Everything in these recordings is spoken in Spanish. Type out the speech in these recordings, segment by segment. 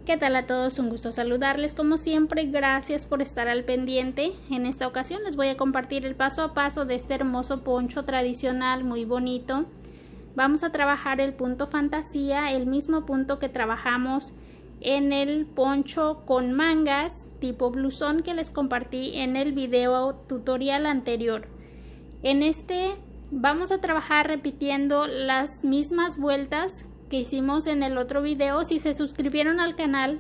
¿Qué tal a todos? Un gusto saludarles como siempre, gracias por estar al pendiente. En esta ocasión les voy a compartir el paso a paso de este hermoso poncho tradicional muy bonito. Vamos a trabajar el punto fantasía, el mismo punto que trabajamos en el poncho con mangas tipo blusón que les compartí en el video tutorial anterior. En este vamos a trabajar repitiendo las mismas vueltas que hicimos en el otro video. Si se suscribieron al canal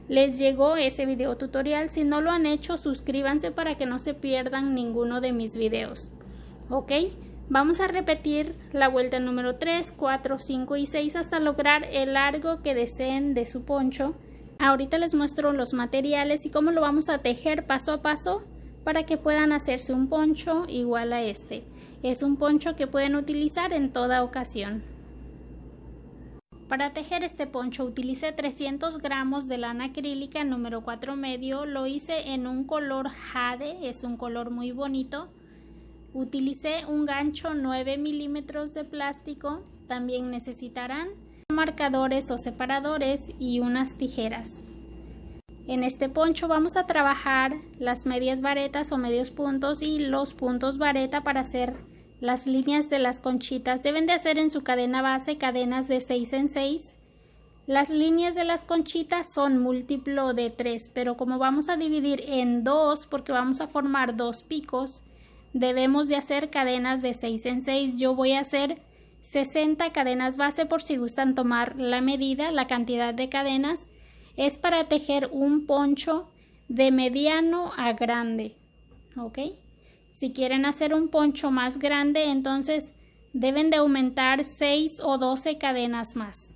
les llegó ese video tutorial. Si no lo han hecho, suscríbanse para que no se pierdan ninguno de mis videos. Ok, vamos a repetir la vuelta número 3, 4, 5 y 6 hasta lograr el largo que deseen de su poncho. Ahorita les muestro los materiales y cómo lo vamos a tejer paso a paso para que puedan hacerse un poncho igual a este. Es un poncho que pueden utilizar en toda ocasión. Para tejer este poncho utilicé 300 gramos de lana acrílica número 4 medio, lo hice en un color jade, es un color muy bonito. Utilicé un gancho 9 milímetros de plástico, también necesitarán marcadores o separadores y unas tijeras. En este poncho vamos a trabajar las medias varetas o medios puntos y los puntos vareta para hacer las líneas de las conchitas. Deben de hacer en su cadena base cadenas de 6 en 6. Las líneas de las conchitas son múltiplo de 3, pero como vamos a dividir en 2 porque vamos a formar 2 picos, debemos de hacer cadenas de 6 en 6. Yo voy a hacer 60 cadenas base por si gustan tomar la medida, la cantidad de cadenas. Es para tejer un poncho de mediano a grande, ¿ok? Si quieren hacer un poncho más grande, entonces deben de aumentar 6 o 12 cadenas más.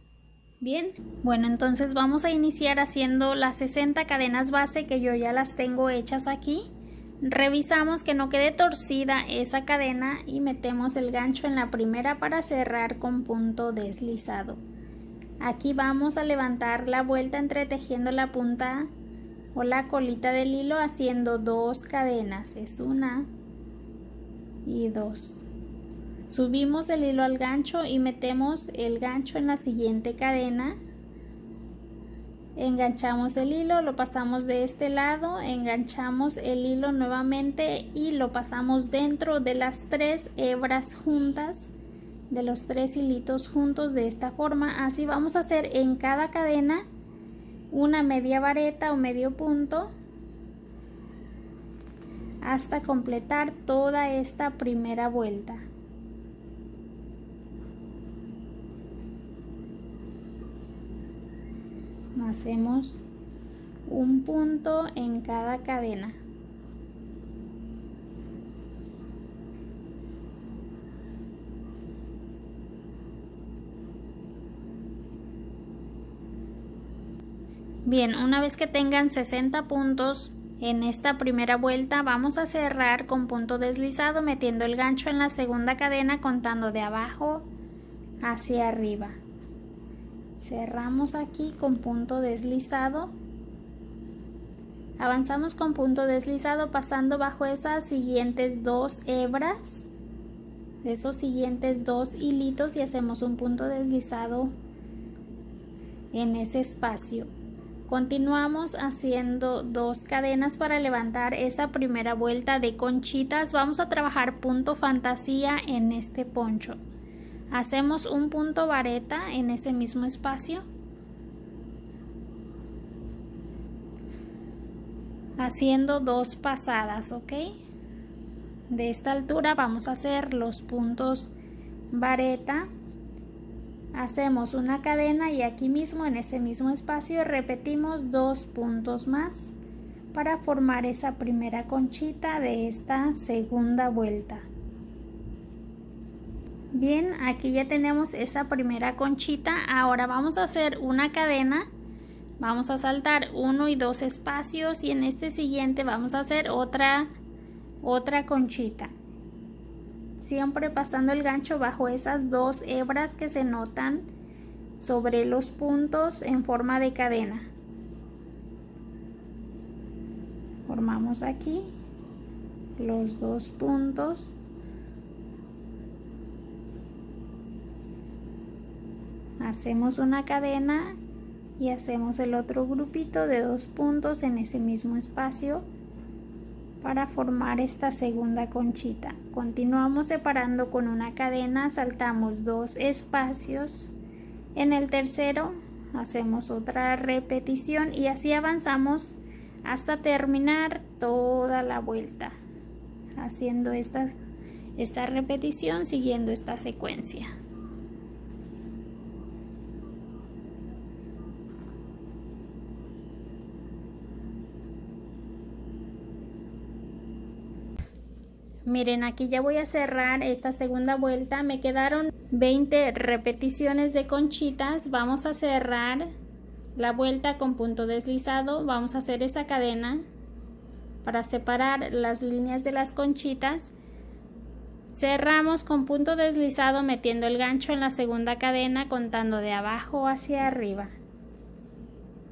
Bien, bueno, entonces vamos a iniciar haciendo las 60 cadenas base que yo ya las tengo hechas aquí. Revisamos que no quede torcida esa cadena y metemos el gancho en la primera para cerrar con punto deslizado. Aquí vamos a levantar la vuelta entretejiendo la punta o la colita del hilo haciendo 2 cadenas. Es una y 2. Subimos el hilo al gancho y metemos el gancho en la siguiente cadena. Enganchamos el hilo, lo pasamos de este lado, enganchamos el hilo nuevamente y lo pasamos dentro de las 3 hebras juntas, de los 3 hilitos juntos de esta forma. Así vamos a hacer en cada cadena una media vareta o medio punto hasta completar toda esta primera vuelta. Hacemos un punto en cada cadena. Bien, una vez que tengan 60 puntos en esta primera vuelta, vamos a cerrar con punto deslizado metiendo el gancho en la segunda cadena contando de abajo hacia arriba. Cerramos aquí con punto deslizado. Avanzamos con punto deslizado pasando bajo esas siguientes 2 hebras, esos siguientes 2 hilitos y hacemos un punto deslizado en ese espacio. Continuamos haciendo 2 cadenas para levantar esa primera vuelta de conchitas. Vamos a trabajar punto fantasía en este poncho. Hacemos un punto vareta en ese mismo espacio, haciendo 2 pasadas, ¿ok? De esta altura vamos a hacer los puntos vareta. Hacemos una cadena y aquí mismo en ese mismo espacio repetimos 2 puntos más para formar esa primera conchita de esta segunda vuelta. Bien, aquí ya tenemos esa primera conchita. Ahora vamos a hacer una cadena, vamos a saltar 1 y 2 espacios y en este siguiente vamos a hacer otra conchita, siempre pasando el gancho bajo esas 2 hebras que se notan sobre los puntos en forma de cadena. Formamos aquí los 2 puntos. Hacemos una cadena y hacemos el otro grupito de 2 puntos en ese mismo espacio para formar esta segunda conchita. Continuamos separando con una cadena, saltamos 2 espacios, en el tercero hacemos otra repetición y así avanzamos hasta terminar toda la vuelta haciendo esta repetición, siguiendo esta secuencia. Miren, aquí ya voy a cerrar esta segunda vuelta. Me quedaron 20 repeticiones de conchitas. Vamos a cerrar la vuelta con punto deslizado. Vamos a hacer esa cadena para separar las líneas de las conchitas. Cerramos con punto deslizado metiendo el gancho en la segunda cadena, contando de abajo hacia arriba.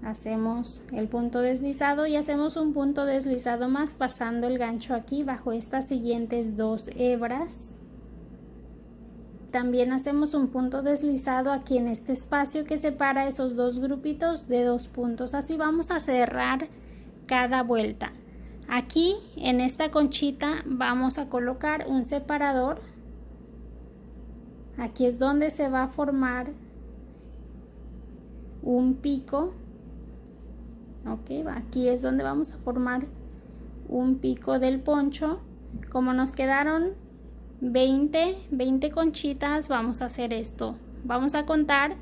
Hacemos el punto deslizado y hacemos un punto deslizado más pasando el gancho aquí bajo estas siguientes 2 hebras. También hacemos un punto deslizado aquí en este espacio que separa esos 2 grupitos de 2 puntos. Así vamos a cerrar cada vuelta. Aquí en esta conchita vamos a colocar un separador. Aquí es donde se va a formar un pico. Ok, aquí es donde vamos a formar un pico del poncho. Como nos quedaron 20 conchitas, vamos a hacer esto. Vamos a contar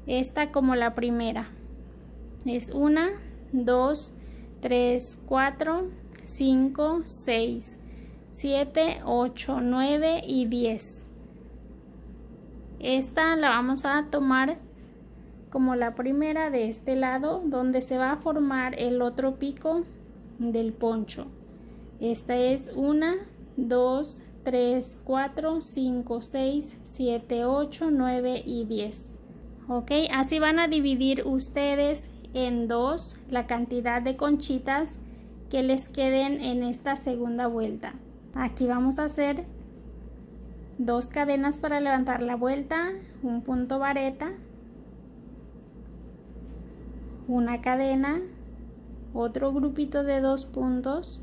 esta como la primera. Es 1, 2, 3, 4, 5, 6, 7, 8, 9 y 10. Esta la vamos a tomar como la primera de este lado, donde se va a formar el otro pico del poncho. Esta es 1, 2, 3, 4, 5, 6, 7, 8, 9 y 10. Ok, así van a dividir ustedes en 2 la cantidad de conchitas que les queden en esta segunda vuelta. Aquí vamos a hacer 2 cadenas para levantar la vuelta, un punto vareta, una cadena, otro grupito de 2 puntos,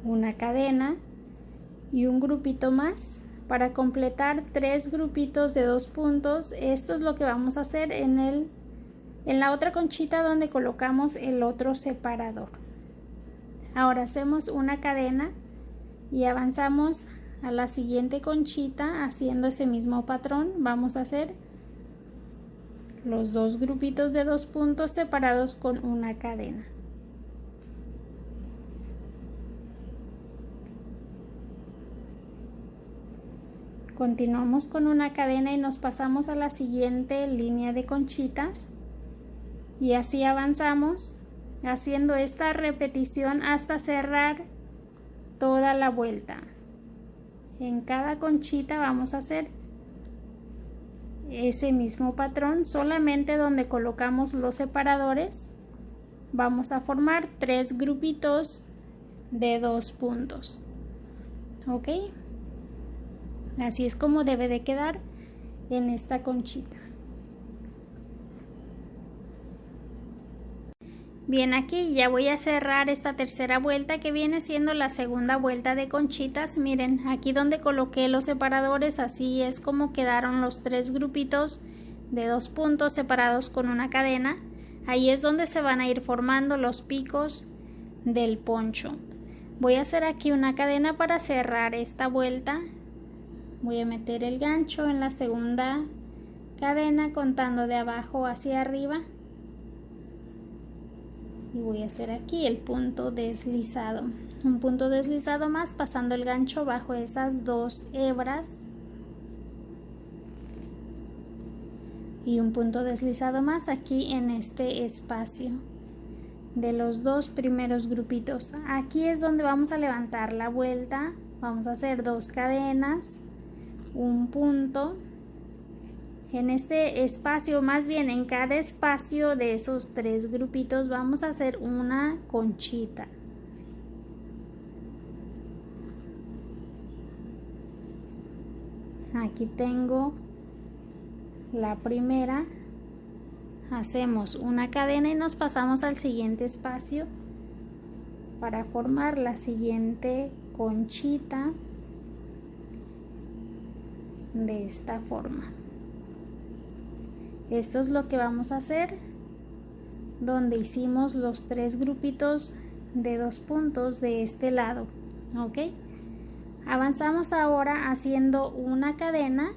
una cadena y un grupito más para completar 3 grupitos de 2 puntos. Esto es lo que vamos a hacer en la otra conchita donde colocamos el otro separador. Ahora hacemos una cadena y avanzamos a la siguiente conchita haciendo ese mismo patrón. Vamos a hacer los 2 grupitos de 2 puntos separados con una cadena. Continuamos con una cadena y nos pasamos a la siguiente línea de conchitas y así avanzamos haciendo esta repetición hasta cerrar toda la vuelta. En cada conchita vamos a hacer ese mismo patrón, solamente donde colocamos los separadores vamos a formar 3 grupitos de 2 puntos. Ok, así es como debe de quedar en esta conchita. Bien, aquí ya voy a cerrar esta tercera vuelta que viene siendo la segunda vuelta de conchitas. Miren, aquí donde coloqué los separadores, así es como quedaron los 3 grupitos de 2 puntos separados con una cadena. Ahí es donde se van a ir formando los picos del poncho. Voy a hacer aquí una cadena para cerrar esta vuelta. Voy a meter el gancho en la segunda cadena contando de abajo hacia arriba. Y voy a hacer aquí el punto deslizado, un punto deslizado más pasando el gancho bajo esas 2 hebras y un punto deslizado más aquí en este espacio de los 2 primeros grupitos. Aquí es donde vamos a levantar la vuelta. Vamos a hacer 2 cadenas, un punto. En este espacio, más bien en cada espacio de esos 3 grupitos vamos a hacer una conchita. Aquí tengo la primera, hacemos una cadena y nos pasamos al siguiente espacio para formar la siguiente conchita de esta forma. Esto es lo que vamos a hacer donde hicimos los 3 grupitos de 2 puntos de este lado. Ok, avanzamos ahora haciendo una cadena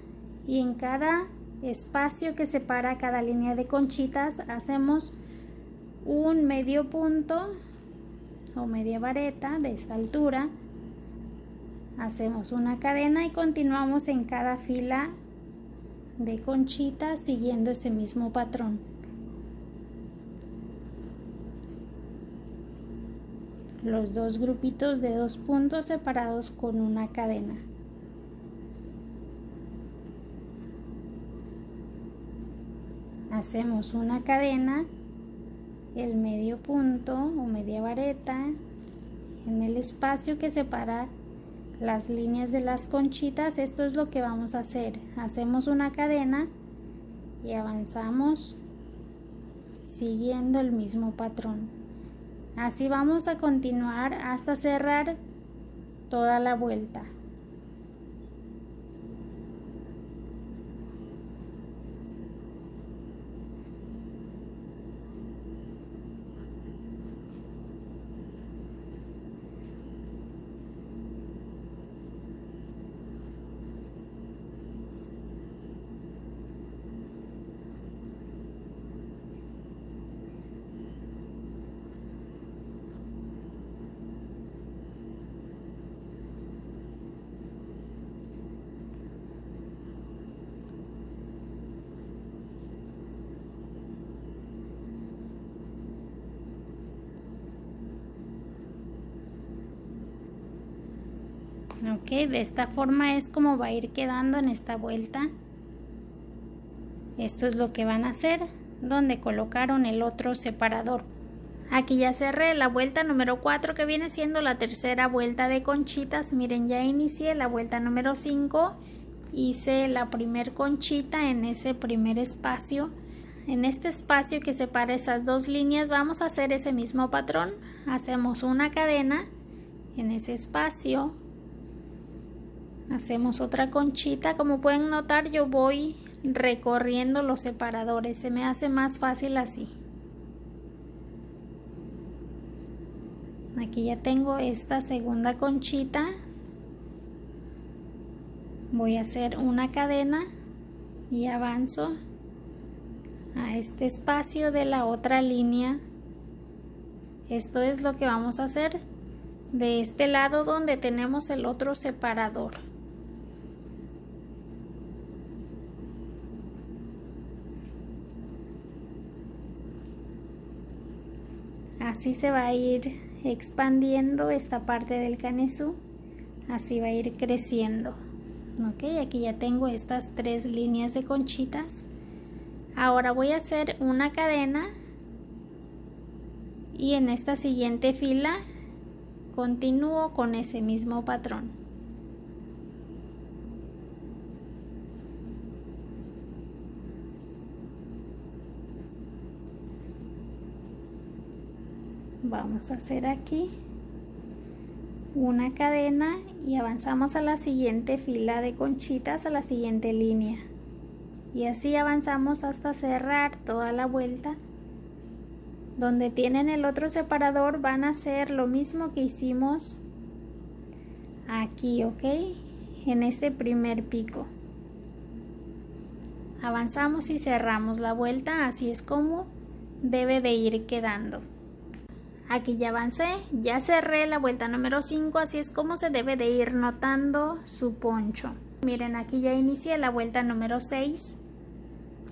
y en cada espacio que separa cada línea de conchitas hacemos un medio punto o media vareta de esta altura, hacemos una cadena y continuamos en cada fila de conchitas siguiendo ese mismo patrón. Los 2 grupitos de 2 puntos separados con una cadena. Hacemos una cadena, el medio punto o media vareta en el espacio que separa las líneas de las conchitas. Esto es lo que vamos a hacer. Hacemos una cadena y avanzamos siguiendo el mismo patrón. Así vamos a continuar hasta cerrar toda la vuelta. Ok, de esta forma es como va a ir quedando en esta vuelta. Esto es lo que van a hacer donde colocaron el otro separador. Aquí ya cerré la vuelta número 4, que viene siendo la tercera vuelta de conchitas. Miren, ya inicié la vuelta número 5, hice la primer conchita en ese primer espacio. En este espacio que separa esas 2 líneas vamos a hacer ese mismo patrón. Hacemos una cadena en ese espacio, hacemos otra conchita. Como pueden notar, yo voy recorriendo los separadores, se me hace más fácil así. Aquí ya tengo esta segunda conchita, voy a hacer una cadena y avanzo a este espacio de la otra línea. Esto es lo que vamos a hacer de este lado donde tenemos el otro separador. Así se va a ir expandiendo esta parte del canesú, así va a ir creciendo. Ok, aquí ya tengo estas 3 líneas de conchitas. Ahora voy a hacer una cadena y en esta siguiente fila continúo con ese mismo patrón. Vamos a hacer aquí una cadena y avanzamos a la siguiente fila de conchitas, a la siguiente línea, y así avanzamos hasta cerrar toda la vuelta. Donde tienen el otro separador van a hacer lo mismo que hicimos aquí, ok, en este primer pico. Avanzamos y cerramos la vuelta, así es como debe de ir quedando. Aquí ya avancé, ya cerré la vuelta número 5, así es como se debe de ir notando su poncho. Miren, aquí ya inicié la vuelta número 6.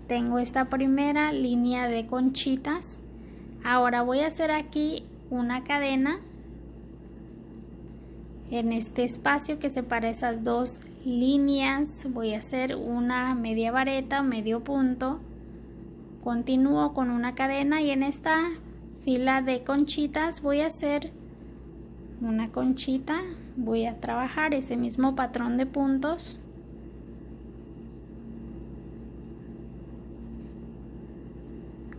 Tengo esta primera línea de conchitas. Ahora voy a hacer aquí una cadena en este espacio que separa esas 2 líneas. Voy a hacer una media vareta, medio punto. Continúo con una cadena y en esta fila de conchitas voy a hacer una conchita, voy a trabajar ese mismo patrón de puntos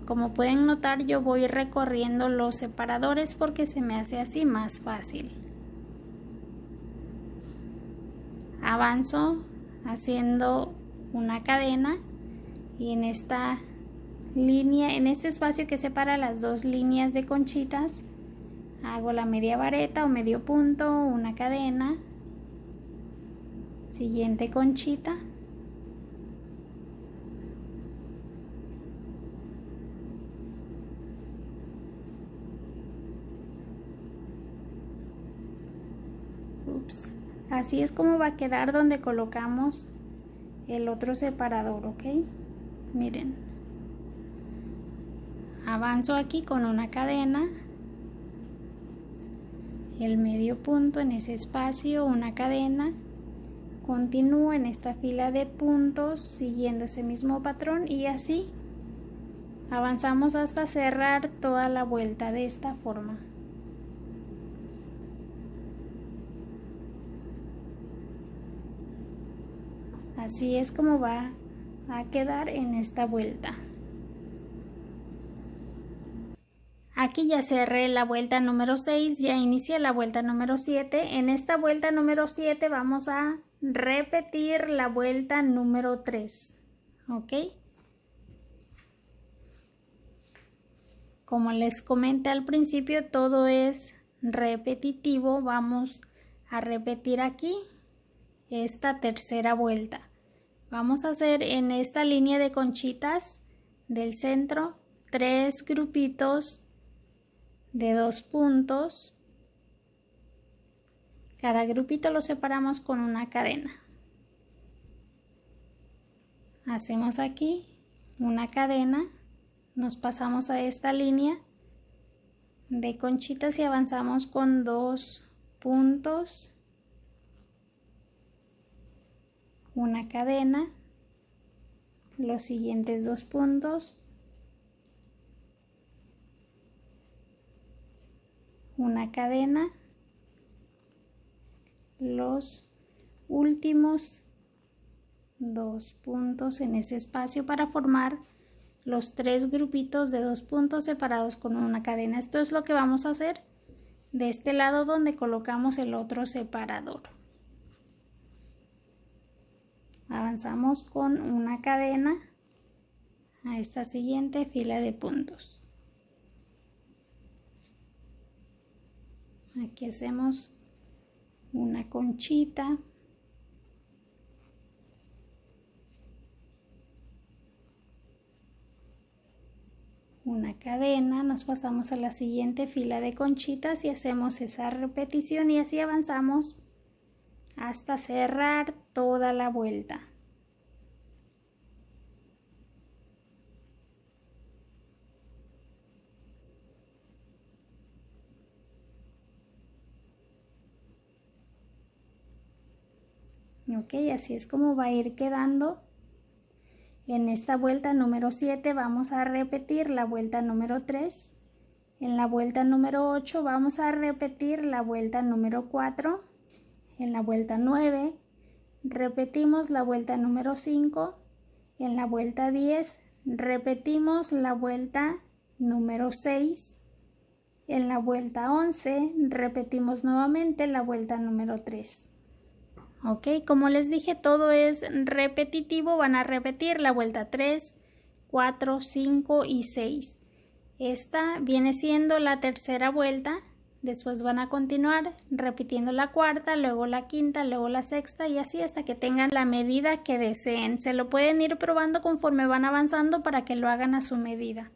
Como pueden notar, yo voy recorriendo los separadores porque se me hace así más fácil. Avanzo haciendo una cadena y en esta línea, en este espacio que separa las dos líneas de conchitas, hago la media vareta o medio punto, una cadena, siguiente conchita, así es como va a quedar donde colocamos el otro separador, ¿ok? Miren, avanzo aquí con una cadena, el medio punto en ese espacio, una cadena, continúo en esta fila de puntos siguiendo ese mismo patrón y así avanzamos hasta cerrar toda la vuelta de esta forma. Así es como va a quedar en esta vuelta. Aquí ya cerré la vuelta número 6, ya inicié la vuelta número 7. En esta vuelta número 7 vamos a repetir la vuelta número 3, ¿ok? Como les comenté al principio, todo es repetitivo. Vamos a repetir aquí esta tercera vuelta. Vamos a hacer en esta línea de conchitas del centro 3 grupitos de 2 puntos. Cada grupito lo separamos con una cadena. Hacemos aquí una cadena, nos pasamos a esta línea de conchitas y avanzamos con 2 puntos, una cadena, los siguientes 2 puntos, una cadena, los últimos 2 puntos en ese espacio para formar los 3 grupitos de 2 puntos separados con una cadena. Esto es lo que vamos a hacer de este lado donde colocamos el otro separador. Avanzamos con una cadena a esta siguiente fila de puntos. Aquí hacemos una conchita, una cadena, nos pasamos a la siguiente fila de conchitas y hacemos esa repetición y así avanzamos hasta cerrar toda la vuelta. Ok, así es como va a ir quedando. En esta vuelta número 7 vamos a repetir la vuelta número 3. En la vuelta número 8 vamos a repetir la vuelta número 4. En la vuelta 9 repetimos la vuelta número 5. En la vuelta 10 repetimos la vuelta número 6. En la vuelta 11 repetimos nuevamente la vuelta número 3. Ok, como les dije, todo es repetitivo. Van a repetir la vuelta 3, 4, 5 y 6. Esta viene siendo la tercera vuelta. Después van a continuar repitiendo la cuarta, luego la quinta, luego la sexta y así hasta que tengan la medida que deseen. Se lo pueden ir probando conforme van avanzando para que lo hagan a su medida.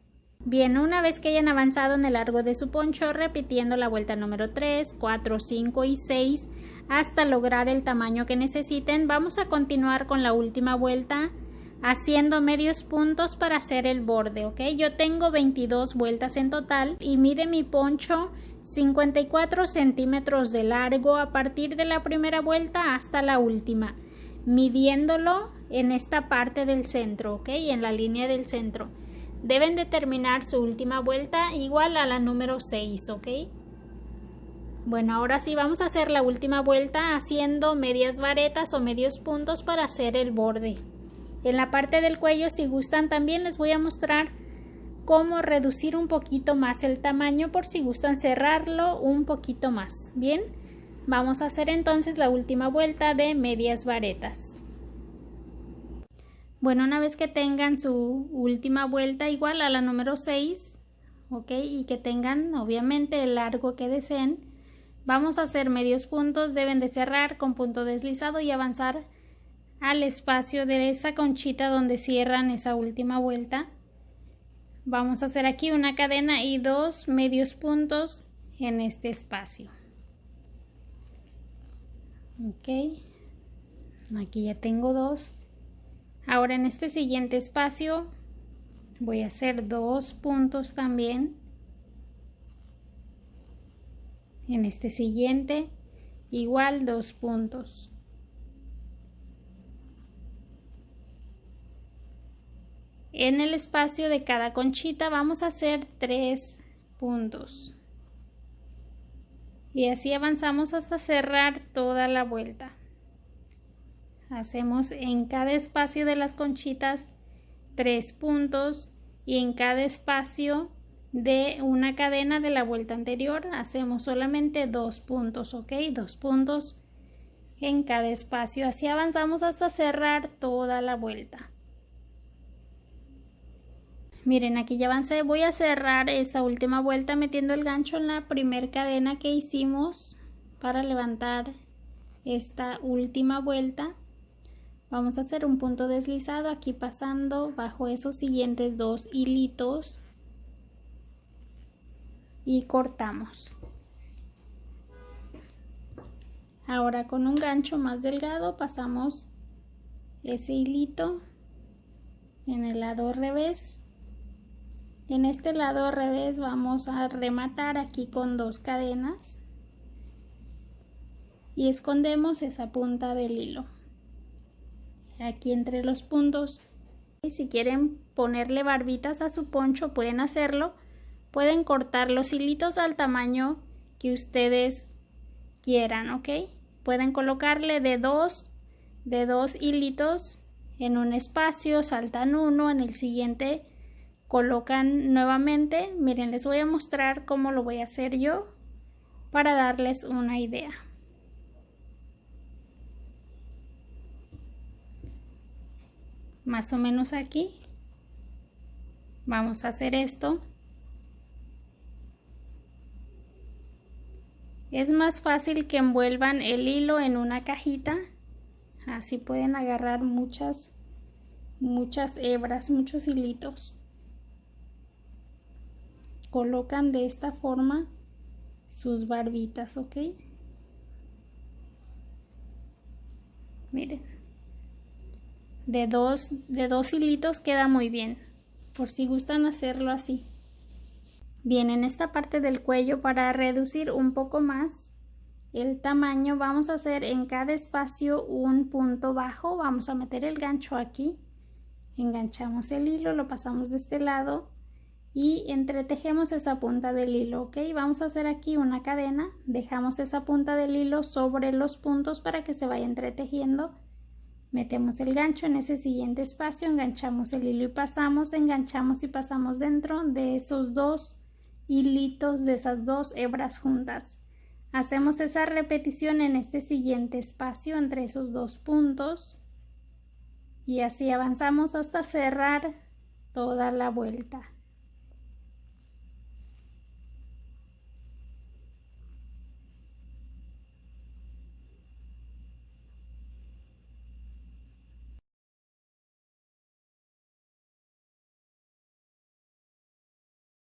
Bien, una vez que hayan avanzado en el largo de su poncho, repitiendo la vuelta número 3, 4, 5 y 6 hasta lograr el tamaño que necesiten, vamos a continuar con la última vuelta haciendo medios puntos para hacer el borde, ¿ok? Yo tengo 22 vueltas en total y mide mi poncho 54 centímetros de largo a partir de la primera vuelta hasta la última, midiéndolo en esta parte del centro, ¿ok? En la línea del centro. Deben de terminar su última vuelta igual a la número 6, ¿ok? Bueno, ahora sí vamos a hacer la última vuelta haciendo medias varetas o medios puntos para hacer el borde. En la parte del cuello, si gustan, también les voy a mostrar cómo reducir un poquito más el tamaño por si gustan cerrarlo un poquito más. Bien, vamos a hacer entonces la última vuelta de medias varetas. Bueno, una vez que tengan su última vuelta igual a la número 6, ok, y que tengan obviamente el largo que deseen, vamos a hacer medios puntos. Deben de cerrar con punto deslizado y avanzar al espacio de esa conchita donde cierran esa última vuelta. Vamos a hacer aquí una cadena y 2 medios puntos en este espacio. Ok, aquí ya tengo 2. Ahora en este siguiente espacio voy a hacer 2 puntos también. En este siguiente igual 2 puntos. En el espacio de cada conchita vamos a hacer 3 puntos. Y así avanzamos hasta cerrar toda la vuelta. Hacemos en cada espacio de las conchitas 3 puntos y en cada espacio de una cadena de la vuelta anterior hacemos solamente 2 puntos, ok, 2 puntos en cada espacio. Así avanzamos hasta cerrar toda la vuelta. Miren, aquí ya avancé. Voy a cerrar esta última vuelta metiendo el gancho en la primera cadena que hicimos para levantar esta última vuelta. Vamos a hacer un punto deslizado aquí pasando bajo esos siguientes 2 hilitos y cortamos. Ahora con un gancho más delgado pasamos ese hilito en el lado revés. En este lado revés vamos a rematar aquí con 2 cadenas y escondemos esa punta del hilo aquí entre los puntos. Y si quieren ponerle barbitas a su poncho pueden hacerlo. Pueden cortar los hilitos al tamaño que ustedes quieran, ok. Pueden colocarle de dos hilitos en un espacio, saltan uno, en el siguiente colocan nuevamente. Miren, les voy a mostrar cómo lo voy a hacer yo para darles una idea. Más o menos aquí vamos a hacer esto. Es más fácil que envuelvan el hilo en una cajita, así pueden agarrar muchas hebras, muchos hilitos. Colocan de esta forma sus barbitas, ok. Miren, de dos hilitos queda muy bien, por si gustan hacerlo así. Bien, en esta parte del cuello, para reducir un poco más el tamaño, vamos a hacer en cada espacio un punto bajo. Vamos a meter el gancho aquí, enganchamos el hilo, lo pasamos de este lado y entretejemos esa punta del hilo, ok. Vamos a hacer aquí una cadena, dejamos esa punta del hilo sobre los puntos para que se vaya entretejiendo. Metemos el gancho en ese siguiente espacio, enganchamos el hilo y pasamos, enganchamos y pasamos dentro de esos 2 hilitos, de esas 2 hebras juntas. Hacemos esa repetición en este siguiente espacio entre esos 2 puntos y así avanzamos hasta cerrar toda la vuelta.